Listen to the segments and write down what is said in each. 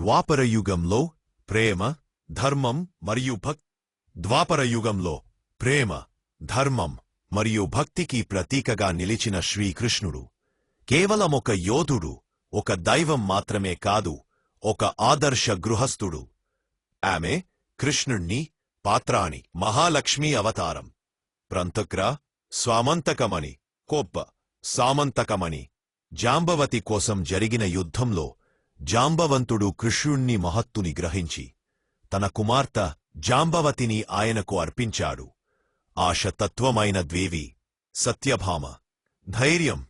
ద్వాపరయుగంలో ప్రేమ, ధర్మం మరియు ద్వాపరయుగంలో ప్రేమ, ధర్మం మరియు భక్తికి ప్రతీకగా నిలిచిన శ్రీకృష్ణుడు కేవలం ఒక యోధుడు, ఒక దైవం మాత్రమే కాదు, ఒక ఆదర్శ గృహస్థుడు. ఆమె కృష్ణుణ్ణి పాత్రాణి మహాలక్ష్మీ అవతారం ప్రంతక్ర స్వామంతకమణి కోప్ప సామంతకమణి. జాంబవతి కోసం జరిగిన యుద్ధంలో జాంబవంతుడు కృష్ణుణ్ణి మహత్తుని గ్రహించి తన కుమార్తె జాంబవతిని ఆయనకు అర్పించాడు. ఆశతత్వమైన దేవి సత్యభామ, ధైర్యం,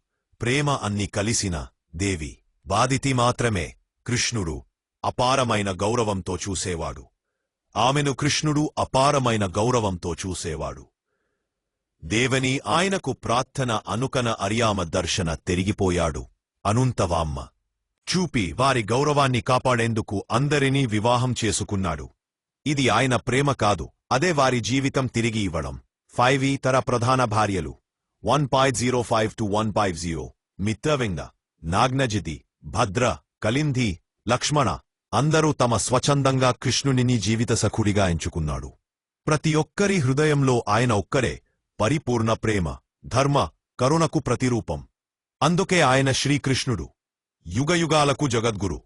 ప్రేమ అన్ని కలిసిన దేవి. బాధితి మాత్రమే కృష్ణుడు అపారమైన గౌరవంతో చూసేవాడు. ఆమెను కృష్ణుడు అపారమైన గౌరవంతో చూసేవాడు. దేవని ఆయనకు ప్రార్థన అనుకన అర్యామ దర్శన తిరిగిపోయాడు. అనుంతవామ్మ చూపి వారి గౌరవాన్ని కాపాడేందుకు అందరినీ వివాహం చేసుకున్నాడు. ఇది ఆయన ప్రేమ కాదు, అదే వారి జీవితం తిరిగి ఇవ్వడం. 5 ఇతర ప్రధాన భార్యలు 1.05-150 మిత్రవింద, నాగ్నజిది, భద్ర, కలింధి, లక్ష్మణ అందరూ తమ స్వచ్ఛందంగా కృష్ణునిని జీవిత సఖుడిగా ఎంచుకున్నాడు. ప్రతి ఒక్కరి హృదయంలో ఆయన ఒక్కరే పరిపూర్ణ ప్రేమ, ధర్మ, కరుణకు ప్రతిరూపం. అందుకే ఆయన శ్రీకృష్ణుడు, యుగయుగాలకు జగద్గురు.